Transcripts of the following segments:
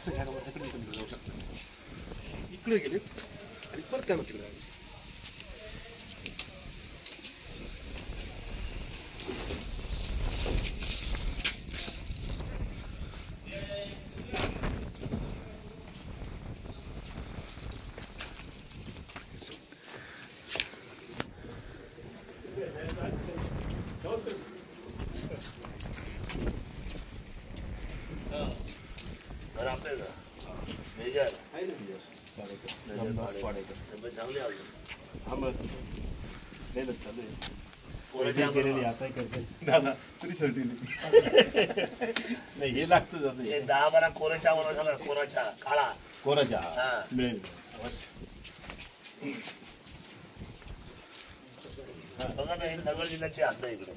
असं ह्या इकडे जाऊ शकता. इकडे गेलेत आणि परत त्यांना तिकडे जायचं. हे लागतं 10-12 कोराच्या झाला. कोराच्या काळा कोराच्या मिळेल. बघा ना, हे नगर जिल्ह्याची हद्द इकडे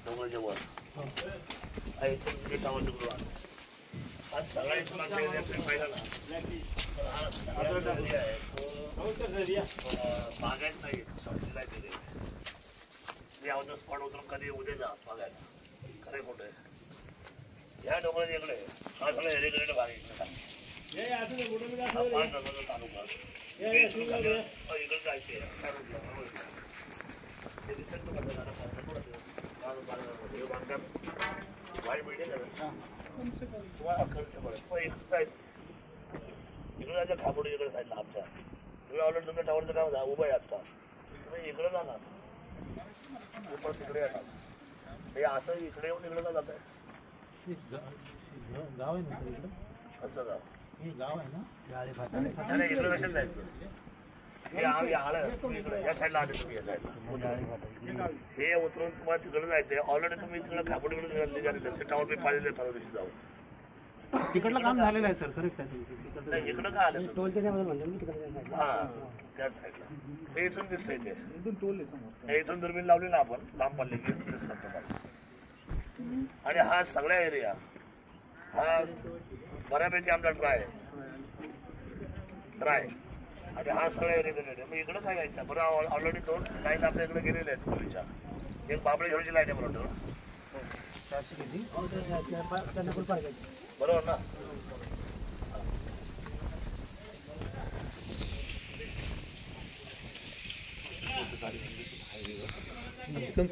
डोंगराच्या वर टावर तिकडून आज सगळ्या इथून पाहिलं ना तर हा सगळा एरिया आहे बागायत नाही समजला ते यावं स्पॉट उतरून कधी उद्या जा बघायला खरे कुठे या डोंगराच्या इकडे हा सगळा एरियाकडे भाग इकडे तालुका इकडे जायचे वाईट बिल्डिंग तुम्हाला खर्च पडेल इकडे जायचं खाबोडी इकडे साईडला आमच्या इकडे ऑलरेडी तुमच्या टावरचं काम उभं आहे आता तुम्ही इकडे जाणार उपर तिकडे येणार हे असं इकडे येऊन इकडे का जात आहे गाव आहे ना इकडे असं गाव गाव आहे ना नाही इकडे कशाला जायचं हे आम्ही आलं तुम्ही इकडे या साईडला आले तुम्ही या साईडला हे उतरून तुम्हाला तिकडे जायचंय ऑलरेडी तुम्ही तिकडे खाबोडीकडे निघालेले टावर पे पाहिलेले परवा दिवशी जाऊ तिकडलं काम झालेलं आहे सर करेक्ट आहे. नाही इकडं का आलं हा त्या साईडला हे इथून दिसतंय ते हे इथून दुर्बीण लावली ना आपण लांब पडले की दिसतात तुम्हाला. आणि हा सगळा एरिया हा बऱ्यापैकी आमचा ड्राय आणि हा सगळा एरिया मग इकडं काय यायचं बरं ऑलरेडी 2 लाईन आपल्या इकडे गेलेल्या आहेत पूर्वीच्या एक बाबळे घेऊनची लाईन आहे बरोबर बरोबर ना.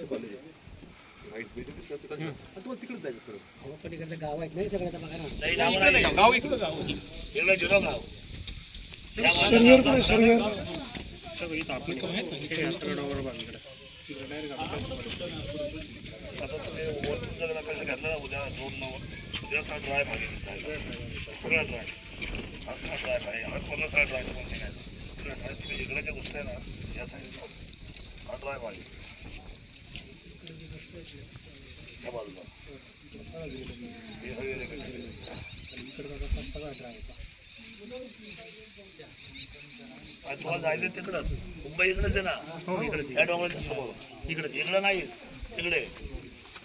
कॉलेज तिकडे जायचं सर गाव आहेत नाही सगळं गाव इकडे जुनं गाव उद्या 2 ड्राय पाहिजे सगळं ड्राय आहे पूर्ण सगळं ड्राय तुम्ही इकडे जे गोष्ट आहे ना या साईडला हा ड्राय पाहिजे या बाजूला तुम्हाला जायचं तिकडंच मुंबई इकडेच आहे ना या डोंगराच्या समोर इकडे नाही तिकडे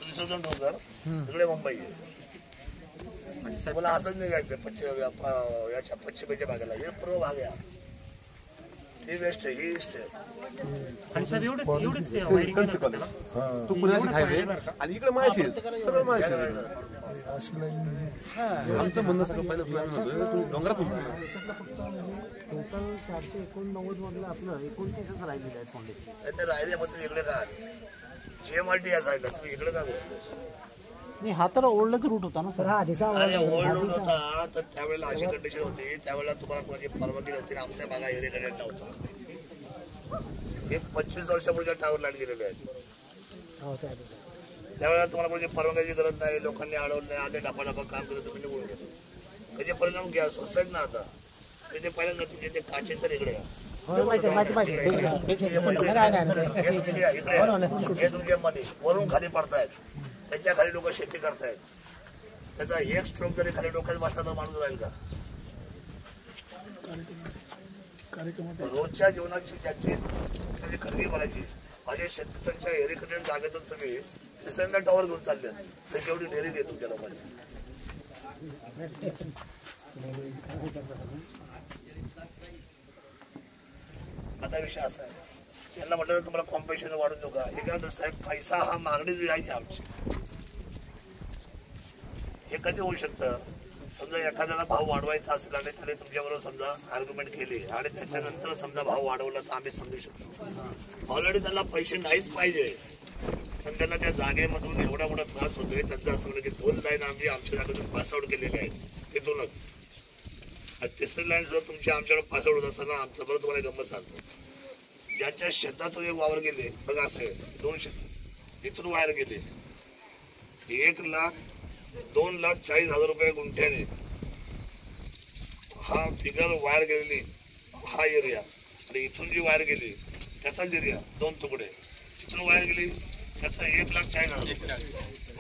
दिसतो डोंगर तिकडे मुंबई आहे. मला असंच निघायचं याच्या पश्चिमेच्या भागाला हे पूर्व भाग आहे ही वेस्ट आहे ही ईस्ट आहे. तू पुण्याची हायवे आणि इकडे माहिती सगळं माहिती आमचं म्हणणं सगळं पहिलं प्लॅन होतं डोंगरात टोटल 489 मधलं आपलं 29च राहिलेलं आहे फाउंडेशन राहिले मग तुम्ही इकडे का JMRT या साईडला तुम्ही इकडे का नाही हा तर ओल्डच रूट होता ना सर हा आधीचा ओल्ड रूट होता तर त्यावेळेला अशी कंडिशन होती त्यावेळेला तुम्हाला कोणाची परवानगी नव्हती आमच्या भागा एरियाकडे नव्हता हे 25 वर्षापूर्वीच्या टावर लाईन गेलेले आहेत त्यावेळेला तुम्हाला कोणाची परवानगीची गरज नाही लोकांनी अडवलं नाही आले डापा काम करत तुम्ही निवडून घेतो त्याचे परिणाम घ्या स्वस्त आहेत ना आता ते पहिल्यांदा तुमचे ते काचेचं इकडे हे तुमचे मनी वरून खाली पडतायत त्याच्या खाली लोक शेती करतायत त्याचा एक स्ट्रोक जरी खाली डोक्यात बसला तर माणूस राहील का रोजच्या जीवनाची त्याची खरेदी करायची माझ्या शेतकऱ्यांच्या एरिकडे जागेतून तुम्ही तिसऱ्यांदा टॉवर घेऊन चालले तर केवढी डेअरी घे तुमच्या लोकांची आता विषय असा आहे यांना म्हटलं तुम्हाला कॉम्पिटिशन वाढून देऊ का हे काय साहेब पैसा हा मागणीच यायची आमची हे कधी होऊ शकतं समजा एखाद्याला भाव वाढवायचा असेल आणि त्याने तुमच्याबरोबर समजा आर्ग्युमेंट केली आणि त्याच्यानंतर समजा भाव वाढवला तर आम्ही समजू शकतो. ऑलरेडी त्याला पैसे नाहीच पाहिजे पण त्यांना त्या जागेमधून एवढा मोठा त्रास होतोय. त्यांचं असं म्हणलं की 2 लाईन आम्ही आमच्या जागेतून पासआउट केलेले आहेत ते 2च. तिसरी लाईन सुद्धा तुमच्या आमच्याकडे पासआउट होत असताना आमचं बरोबर तुम्हाला गंमत सांगतो. ज्यांच्या शेतातून एक वावर गेले बघा असं आहे 2 शेतात इथून बाहेर गेले 1,02,40,000 रुपये गुंठ्याने हा फिगर वायर गेलेली हा एरिया आणि इथून जी वायर गेली त्याचाच एरिया 2 तुकडे तिथून वायर गेली त्याचा 1,40,000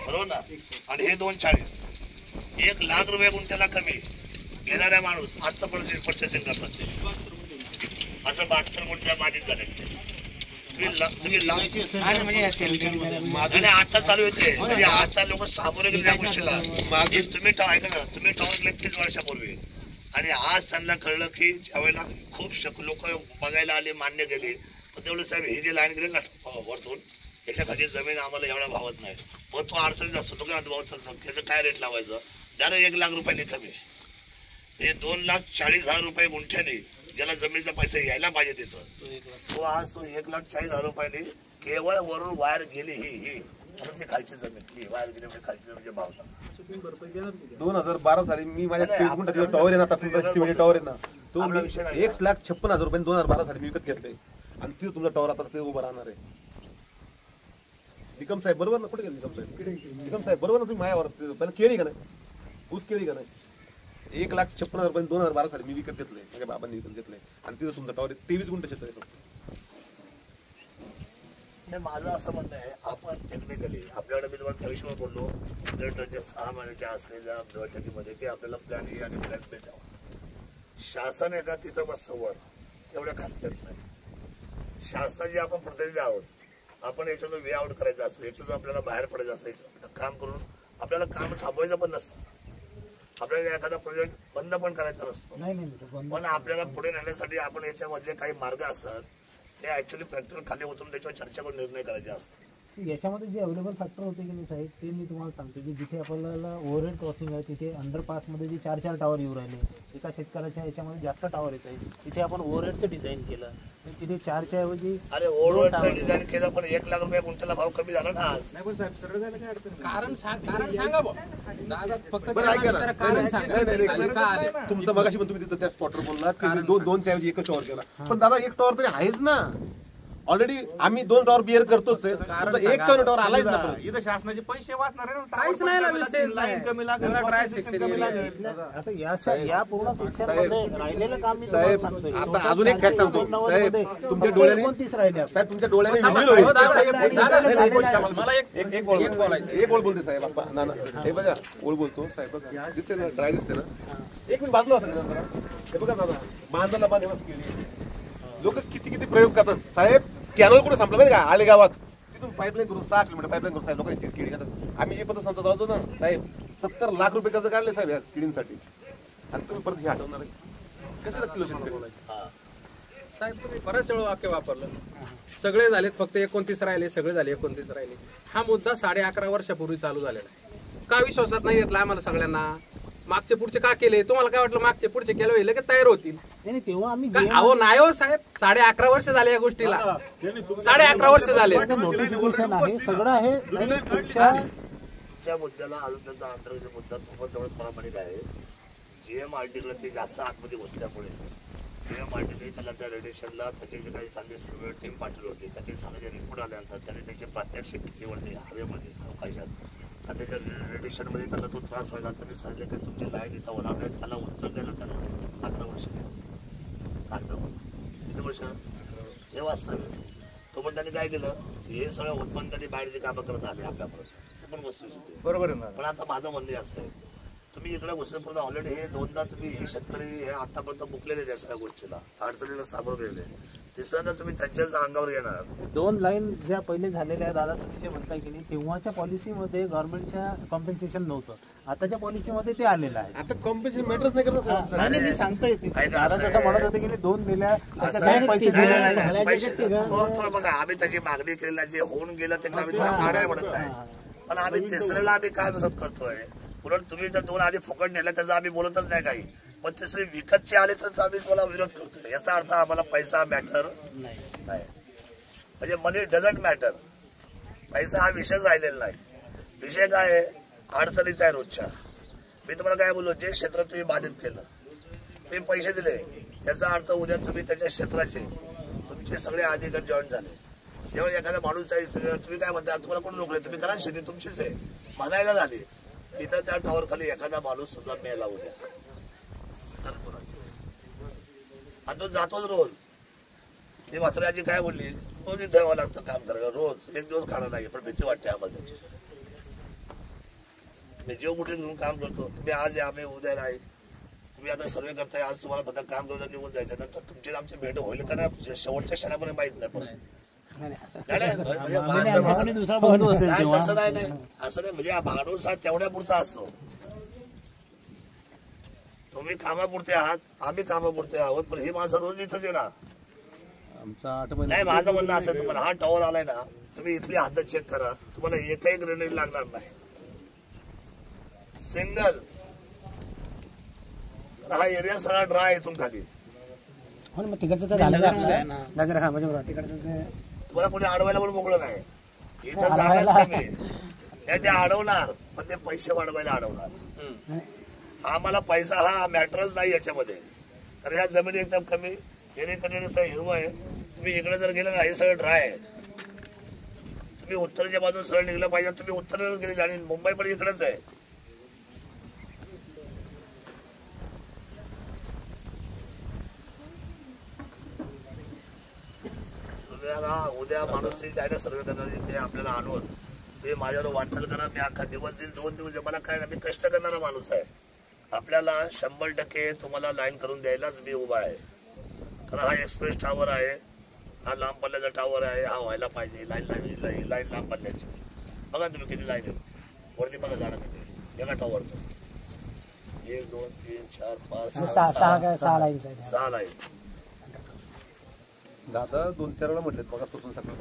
बरोबर ना. आणि हे 2,40,000 1,00,000 रुपये गुंठ्याला कमी घेणाऱ्या माणूस आजचं पर्चेसिंग करतात ते असं 72 गुंठ्या मातीत झाले. आता चालू होते म्हणजे आता लोक सामोरे गेले त्या गोष्टीला. तुम्ही ऐका ना तुम्ही टावर 30 वर्षापूर्वी आणि आज त्यांना कळलं की ज्यावेळेला खूप लोक बघायला आले मान्य केले तेवढे साहेब हे जे लाईन गेले ना वरतून याच्या खाली जमीन आम्हाला एवढा भावत नाही मग तो अडचणीत असतो. तो काय भाव चालतो त्याचं काय रेट लावायचं डायरेक्ट 1,00,000 रुपयांनी कमी. हे 2,40,000 रुपये गुंठ्याने ज्याला जमिनीचा पैसा यायला पाहिजे तिथं तो आज तो 1,40,000 रुपयांनी केवळ वरून वायर गेली ही ती खालची जमीन ही वायर गेली म्हणजे खालची जमीन भाव 2012 साली मी माझ्या टॉवर आहे ना टॉवर आहे ना तो 1,56,000 रुपये 2012 साली मी विकत घेतले आणि तिथं तुमचा टॉवर आता ते उभं राहणार आहे. निकम साहेब बरोबर ना कुठे गेले निकम साहेब बरोबर ना तुम्ही मायावर पहिला केली का नाही ऊस केली का नाही 1,56,000 रुपये 2012 साली मी विकत घेतले माझ्या बाबांनी विकत घेतले आणि तिथं तुमचा टॉवर 23 गुंठ शेत आहे. माझं असं म्हणणं आहे आपण टेक्निकली आपल्याकडे मी तुम्हाला त्याविषयी बोललो 6 महिन्याच्या असलेल्या बैठकीमध्ये की आपल्याला प्लॅन ए आणि प्लॅन बी द्यावा. शासन आहे का तिथं बसतं वर तेवढ्या खाली येत नाही. शासनाचे आपण प्रतिनिधी आहोत आपण याच्यातून वे आउट करायचं असतो याच्यातून आपल्याला बाहेर पडायचं असतं याच्यातून काम करून आपल्याला काम थांबवायचं पण नसतं. आपल्याला एखादा प्रोजेक्ट बंद पण करायचा नसतो पण आपल्याला पुढे नेण्यासाठी आपण याच्यामधले काही मार्ग असतात ते ऍक्च्युअली फॅक्टर खाली उतरून त्याच्यावर चर्चा करून निर्णय करायचे असतात. याच्यामध्ये जे अवेलेबल फॅक्टर होते की नाही साहेब ते मी तुम्हाला सांगतो की जिथे आपल्याला ओव्हरहेड क्रॉसिंग आहे तिथे अंडरपासमध्ये जे 4 टावर येऊ राहिले एका शेतकऱ्याच्या याच्यामध्ये जास्त टावर येत आहे तिथे आपण ओव्हरहेडचं डिझाईन केलं तिथे 4च्या ऐवजी अरे ओव्हरहेडचं डिझाईन केलं पण 1,00,000 रुपये गुंठ्याला भाव कमी झाला ना. नाही पण साहेब सरळ झालं काय अडचण कारण सांगा दादा फक्त कारण सांगा. तुमचं मगाशी पण तुम्ही तिथं त्या स्पॉटवर बोलला 2च्या ऐवजी 1 टॉवर केला पण दादा 1 टॉवर तरी आहेच ना ऑलरेडी आम्ही 2 टॉवर बिअर करतोच 1 टॉवर आलाच ना. इथं शासनाचे पैसे वाचणार आहे ना काहीच नाही ना विषय लाईन कमी लागेल ड्राय सेक्शन आता या पूर्ण सेक्शनमध्ये राहिलेलं काम मी साहेब सांगतोय. आता अजून एक फॅक्ट सांगतो साहेब तुमच्या डोळ्याने 29 राहिले साहेब तुमच्या डोळ्याने एक ओळ बोलते साहेब आपण ना हे बघा ओळ बोलतो साहेब बघा दिसते ना ड्राय दिसते ना 1 मिनिट बाजूला असं हे बघा दादा बांधायला बांध केली लोक किती प्रयोग करतात साहेब. कॅनल कुठे संपलं माहिती का आले गावात तिथून पाईपलाईन करून 6 किलोमीटर पाईपलाईन करून साहेब लोकांची केळी करतात. आम्ही जे पत्र संसद होतो ना साहेब 70 लाख रुपये कर्ज काढले साहेब या केळींसाठी आणि तुम्ही परत हे हटवणार आहे कसं किलो शेतकरी साहेब तुम्ही बऱ्याच वेळा वाक्य वापरलं सगळे झालेत फक्त 29 राहिले सगळे झाले 29 राहिले. हा मुद्दा 11.5 वर्षापूर्वी चालू झालेला आहे. का विश्वासात नाही येतला आम्हाला सगळ्यांना मागचे पुढचे का केले तुम्हाला काय वाटलं मागचे पुढचे केले लगेच तयार होतील तेव्हा आम्ही अहो नाही हो साहेब 11.5 वर्ष झाले या गोष्टीला 11.5 वर्ष झाले नोटिफिकेशन आहे सगळं आहे. त्या मुद्द्याला अजून त्यांचा अंतर्गत मुद्दा खूपच जवळ प्रामाणिक आहे. GMRTला ते जास्त आतमध्ये घुसल्यामुळे GMRTने त्याला त्या रेडिएशनला त्याचे जे काही सांगली सर्वे टीम पाठवली होती त्याचे सांगले रिपोर्ट आल्यानंतर त्याने त्याचे प्रात्यक्षिक कितीवरती हवेमध्ये अवकाशात आणि त्याच्या रेडिएशनमध्ये त्याला तो त्रास व्हायला त्यांनी सांगितलं की तुमची लाईट इथं होणार नाही त्याला उत्तर द्यायला त्याला 11 वर्ष किती वर्ष हे वास्तव तो पण त्यांनी काय केलं हे सगळं उत्पन्न त्यांनी बाहेरची कामं करत आले आपल्यापर्यंत ते पण वस्तू बरोबर आहे ना. पण आता माझं म्हणणे असं आहे तुम्ही इकडे घुसण्यापर्यंत ऑलरेडी हे 2दा तुम्ही हे शेतकरी हे आतापर्यंत मुकलेले त्या सगळ्या गोष्टीला अडचणीला सामोरं गेलेले. तिसऱ्यांदा तुम्ही त्यांच्याच अंगावर येणार 2 लाईन ज्या पहिले झालेल्या आहेत दादा तुम्ही जे म्हणता की नाही तेव्हाच्या पॉलिसीमध्ये गव्हर्नमेंटच्या कॉम्पेन्सेशन नव्हतं आताच्या पॉलिसीमध्ये ते आलेलं आहे. आता कॉम्पिटिशन मॅटरच नाही करत नाही मी सांगतोय दादा जसं म्हणत होते की 2 दिल्या बघा आम्ही त्याची मागणी केलेला जे होऊन गेलं त्याच्या आम्ही थोडा काढाय म्हणत नाही पण आम्ही तिसऱ्याला आम्ही काय विरोध करतोय उलट तुम्ही जर 2 आधी फुकट नेल्या त्याचा आम्ही बोलतच नाही काही, पण तिसरी विकतचे आले तर आम्ही तुम्हाला विरोध करतो. याचा अर्थ आम्हाला पैसा मॅटर नाही, म्हणजे मनी डझंट मॅटर. पैसा हा विषयच राहिलेला नाही. विषय काय आहे, अडचणीचा आहे रोजच्या. मी तुम्हाला काय बोललो, जे क्षेत्र तुम्ही बाधित केलं, तुम्ही पैसे दिले, त्याचा अर्थ उद्या तुम्ही त्याच्या क्षेत्राचे तुमचे सगळे अधिकार जॉईन झाले. जेव्हा एखादा माणूस आहे, तुम्ही काय म्हणता, तुम्हाला कोण रोखले, तुम्ही करा, शेती तुमचीच आहे म्हणायला झाली, तिथं त्या टावर खाली एखादा माणूस सुद्धा मेला उद्या. आणि तो जातोच रोज. ती मात्र आजी काय बोलली, रोज इथं यावं लागतं काम करायला, रोज एक दिवस खाणं नाही, पण भीती वाटते आम्हाला त्याची. मी जीव मुठीत घेऊन काम करतो. तुम्ही आज या, आम्ही उद्या नाही. तुम्ही आता सर्वे करताय, आज तुम्हाला फक्त काम करता निघून जायचं, नंतर तुमची आमची भेट होईल का नाही शेवटच्या क्षणापर्यंत माहित नाही. पण दुसरा बंधू असेल तेव्हा. असं नाही, असं नाही. म्हणजे हा माणूस हा तेवढ्या पुरता असतो. तुम्ही कामापुरते आहात, आम्ही कामापुरते आहोत, पण ही माणसं रोज इथंच येणार. आमचा 8 महिने नाही, माझं म्हणणं असं, तुम्हाला हा टॉवर आलाय ना, तुम्ही इथली हद्द चेक करा, तुम्हाला एकही ग्रेनेड लागणार नाही, सिंगल. हा एरिया सगळा ड्राय आहे इथून खाली. हो ना, मग तिकडचं तर झालं नगर. हा म्हणजे तिकडचं तुम्हाला कोणी अडवायला पण मोकळं नाही. इथं जागाच कमी आहे. ते अडवणार, पण ते पैसे वाढवायला अडवणार. आम्हाला पैसा हा मॅटरच नाही याच्यामध्ये. तर ह्या जमिनी एकदम कमी, येणेकडे हिरवं आहे. तुम्ही इकडे जर गेलं ना, हे सगळं ड्राय आहे. तुम्ही उत्तरेच्या बाजून सरळ निघलं पाहिजे, तुम्ही उत्तरेलाच गेले, आणि मुंबई पण इकडेच आहे. उद्या माणूसची जायला सर्वे करणार, ते आपल्याला आणून तुम्ही माझ्यावर वाटचाल करा. मी अख्खा दिवस देईल, 2 दिवस मला काय ना, मी कष्ट करणारा माणूस आहे. आपल्याला 100% तुम्हाला लाईन करून द्यायलाच मी उभा आहे. कारण हा एक्सप्रेस टावर आहे, हा लांब पल्ल्याचा टावर आहे, हा व्हायला पाहिजे. लाईन लांब पल्ल्याची बघा तुम्ही किती लाईन आहे वरती, बघा जाणं किती एका टॉवरचं. 1 2 3 4 5 6 लाईन. दादा 2-4 वेळा म्हटलेत बघा, सोसून सगळं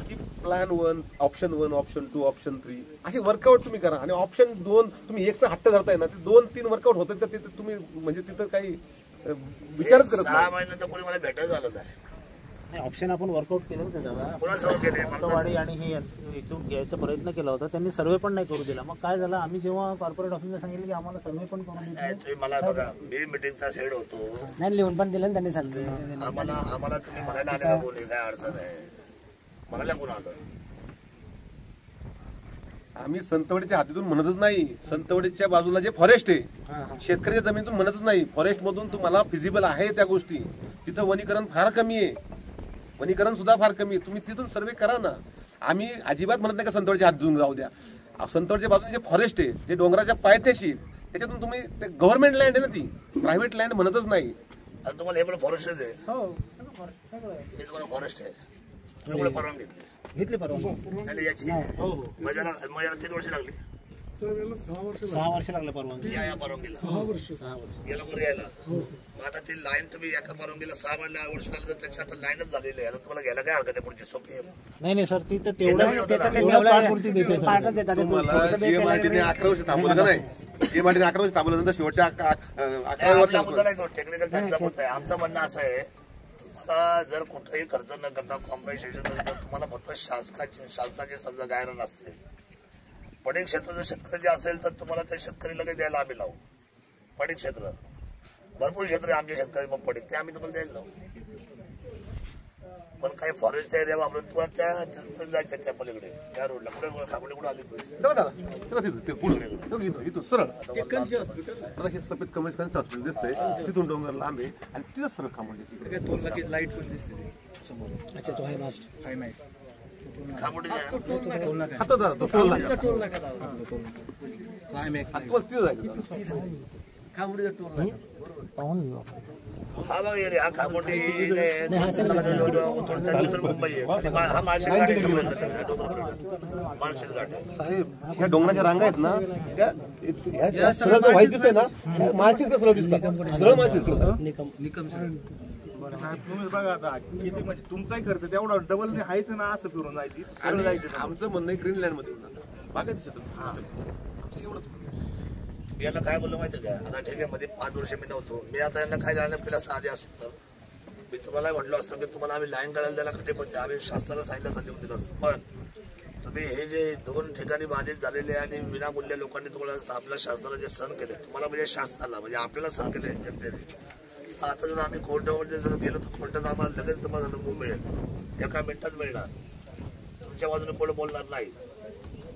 की प्लॅन 1, ऑप्शन 1, ऑप्शन 2, ऑप्शन 3 असे वर्कआउट तुम्ही करा. आणि ऑप्शन 2 तुम्ही एकचा हट्ट धरताय ना, ते 2-3 वर्कआउट होतात तर तिथे तुम्ही म्हणजे तिथं काही विचारच करत 6 महिन्यात कोणी मला भेटायला झालं नाही. ऑप्शन आपण वर्कआउट केलं होतं दादा. कोणासमोर केले वाडी आणि हे इथून घ्यायचा प्रयत्न केला होता, त्यांनी सर्वे पण नाही करू दिला. मग काय झालं, आम्ही जेव्हा कॉर्पोरेट ऑफिसला सांगितलं की आम्हाला सर्वे पण करून नाही, तुम्ही मला बघा, मी मिटिंगचा हेड होतो, नाही लिहून पण दिलं त्यांनी सांगितलं. आम्हाला तुम्ही म्हणायला आले का कोणी काय अडचण आहे, म्हणायला कोण आलं? आम्ही संतवडीच्या हद्दीतून म्हणतच नाही. संतवडीच्या बाजूला जे फॉरेस्ट आहे, शेतकऱ्याच्या जमिनीतून म्हणतच नाही. फॉरेस्ट मधून तुम्हाला फिजिबल आहे त्या गोष्टी. तिथं वनीकरण फार कमी आहे, वनीकरण सुद्धा फार कमी आहे. तुम्ही तिथून सर्वे करा ना. आम्ही अजिबात म्हणत नाही का संतवडच्या हद्दीतून जाऊ द्या. संतवडच्या बाजूने जे फॉरेस्ट आहे, जे डोंगराच्या पायथ्याशी, त्याच्यातून तुम्ही ते गव्हर्नमेंट लँड आहे ना, ती प्रायव्हेट लँड म्हणतच नाही. आता तुम्हाला हे पण फॉरेस्टच आहे, हे तुम्हाला फॉरेस्ट आहे, तुम्ही परवानगी घेतली परवानगी आणि याची माझ्याला 3 वर्ष लागली. 6 वर्ष लागलं परवानगी. या परवानगीला 6 वर्ष याला वर यायला. आता ती लाईन तुम्ही एका परवानगीला 6 वर्ष लागलं, तर त्याची आता लाईनच झालेली आहे. आता तुम्हाला घ्यायला काय हरकत आहे पुढची सोपी आहे? नाही सर, ती तर तेवढं पाठपुरती देते. तुम्हाला जीएमआरटीने 11 वर्ष थांबवलं का नाही? जीएमआरटीने 11 वर्ष थांबवलं, नंतर शेवटच्या 11 आमचा मुद्दा नाही तो, टेक्निकल त्यांचा मुद्दा आहे. आमचं म्हणणं असं आहे, तुम्हाला जर कुठेही खर्च न करता कॉम्पेन्सेशन नंतर तुम्हाला फक्त शासनाची समजा गायरन असते. पडीक क्षेत्र जर शेतकऱ्याचे असेल तर तुम्हाला ते शेतकरी लगेच द्यायला आम्ही लावू. पडीक क्षेत्र भरपूर क्षेत्र आहे आमचे शेतकरी मग पडीक, ते आम्ही तुम्हाला द्यायला लावू. पण काही फॉरेस्टचा एरिया वापरून तुम्हाला त्या जायचं त्या पलीकडे त्या रोडला कुठे आली इथून सरळ आता हे सफेद कमिशन हॉस्पिटल दिसतंय, तिथून डोंगर लांब आहे आणि तिथं सरळ खांबोडी लाईट पण दिसते समोर. अच्छा, तो आहे मास्ट. हाय माहिती खामोडी आता दादा तो टोल नाका तिथं जायचं. पाहून घेऊ आपण. हा बघा एरिया, हा खामोडी मुंबई आहे. हा माळशेज घाट साहेब, ह्या डोंगराच्या रांगा आहेत ना, त्या सरळ जो व्हाईट दिसतोय ना, माळशेज सरळ दिसतात, सरळ माळशेज निकम साहेब. तुम्ही बघा आता किती म्हणजे तुमचाही खर्च तेवढा डबल नाही हायचं ना, असं फिरून जायची. आमचं म्हणणं ग्रीनलँड मध्ये बागा दिसत मी यांना काय बोललो माहिती का, आता ठीक आहे मध्ये 5 वर्ष मी नव्हतो, मी आता यांना काय जाणं केलं असं आधी असं तर मी तुम्हाला म्हटलं असतं की तुम्हाला आम्ही लाईन काढायला द्यायला कटे पडते, आम्ही शासनाला सांगितलं असं लिहून दिलं असतं. पण तुम्ही हे जे 2 ठिकाणी बाधित झालेले आणि विनामूल्य लोकांनी तुम्हाला आपल्या शासनाला जे सण केले, तुम्हाला म्हणजे शासनाला म्हणजे आपल्याला सण केले जनतेने. आता जर आम्ही कोर्टामध्ये जर गेलो तर कोर्टात आम्हाला लगेच जमा झालं मूव मिळेल, एका मिनिटात मिळणार. तुमच्या बाजूने कोण बोलणार नाही,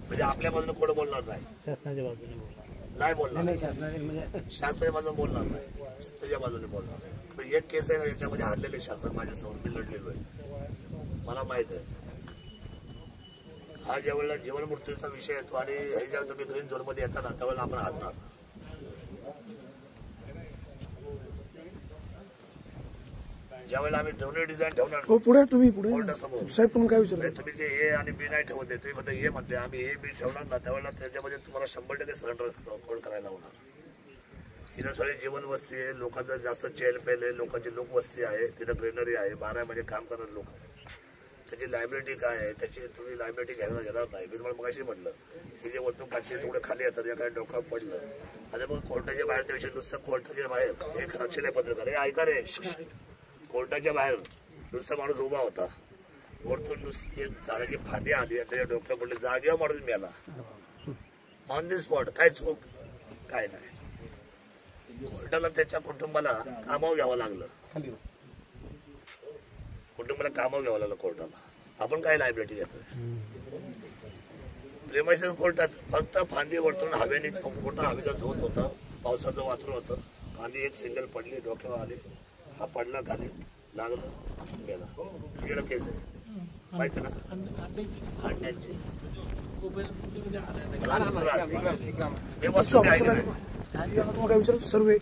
म्हणजे आपल्या बाजूने कोण बोलणार नाही, शासनाच्या बाजूने नाही बोलणार, शासनाच्या बाजूने बोलणार नाही, तुझ्या बाजूने बोलणार. तर एक केस आहे ना याच्यामध्ये हारलेले शासन माझ्यासमोर मी लढलेलो आहे, मला माहित आहे. हा ज्यावेळेला जीवन मृत्यूचा विषय येतो आणि हे जेव्हा तुम्ही ग्रीन झोन मध्ये येता ना त्यावेळेला आपण हारणार. ज्यावेळेला आम्ही डोनेट डिझाईन ठेवणार पुढे तुम्ही पुढे कोर्टासमोर साहेब तुम्ही काय विचारलं, तुम्ही जे ए आणि बी नाही ठेवते, तुम्ही म्हणता ए म्हणते आम्ही ए बी ठेवणार ना, त्यावेळेला त्याच्यामध्ये तुम्हाला 100% सरेंडर कोण करायला होणार. इथं सगळी जीवन वस्ती आहे, लोकांचं जास्त चेल पेल आहे, लोकांची लोकवस्ती आहे, तिथं ग्रीनरी आहे, 12 महिने काम करणारे लोक आहेत. त्याची लायबिलिटी काय आहे, त्याची तुम्ही लायबिलिटी घ्यायला घेणार नाही. मी तुम्हाला मगाशी म्हटलं हे जे वरतून काची थोडे खाली येतात, या काही डोकं पडलं आता मग कोर्टाच्या बाहेर त्याविषयी नुसतं कोर्टाच्या बाहेर एक साक्षीला पत्रकार हे ऐका रे, कोर्टाच्या बाहेर नुसता माणूस उभा होता, वरतून नुसती एक झाडाची फांदी आली आणि त्याच्या डोक्या पडले, जागेवर माणूस मेला ऑन दी स्पॉट. काय चूक काय नाही. कोर्टाला त्याच्या कुटुंबाला कामावर घ्यावं लागलं, कुटुंबाला कामावर घ्यावं लागलं कोर्टाला. आपण काय लायबिलिटी घेतोय प्रेमायसेस कोर्टाच, फक्त फांदी वरतून हवेने मोठा हवेचा झोत होता, पावसाचं वातावरण होतं, फांदी एक सिंगल पडली, डोक्यावर आली, हा पडला खाली, लागलं गेला. तुझ्याकडे केस आहे माहिती ना, हाडण्याची हे वस्तू आहे का नाही? तुम्हाला काय विचारलं सर्वे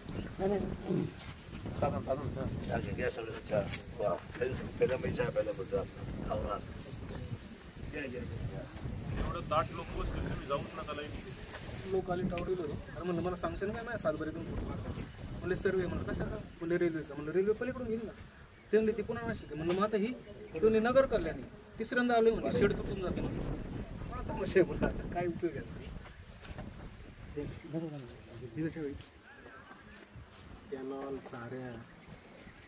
लोक आले टावडीलो आणि म्हणलं मला सांगशील काय माझ्या सातबारीतून म्हणले सर्वे म्हणलं कशाचा, म्हणले रेल्वेचा, म्हणलं रेल्वे पलीकडून घेईल ना, ते म्हणले ती पुन्हा नाशिक, म्हणलं मग आता ही दोन्ही नगर कल्याणी तिसऱ्यांदा आलोय म्हणजे शेड तुटून जाते म्हणलं. मला शेड बोलला काय उपयोग आहे.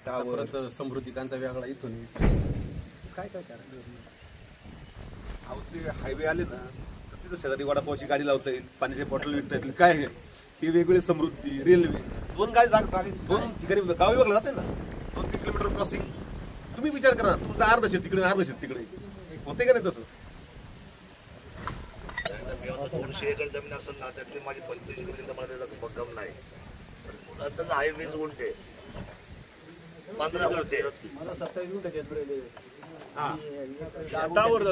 परत समृद्धिकांचा वेगळा इथून काय काय करायचं. हायवे आले ना तर तिथं शेजारी वडापावची गाडी लावता येईल, पाण्याचे बॉटल विकता येतील, काय आहे ही वेगवेगळी समृद्धी रेल्वे 2 गाडी जागा 2 ठिकाणी गावी बघला जाते ना, 2-3 किलोमीटर क्रॉसिंग. तुम्ही विचार करा, तुमचं अर्ध शेत तिकडे अर्ध शेत तिकडे होते का नाही तसं. 200 एकर जमीन असेल ना त्यातली माझी 25 एकर तर मला त्याचा भक्कम नाही. त्याचं आहे 20 गुंठे 15 गुंठे मला 27 गुंठे टावर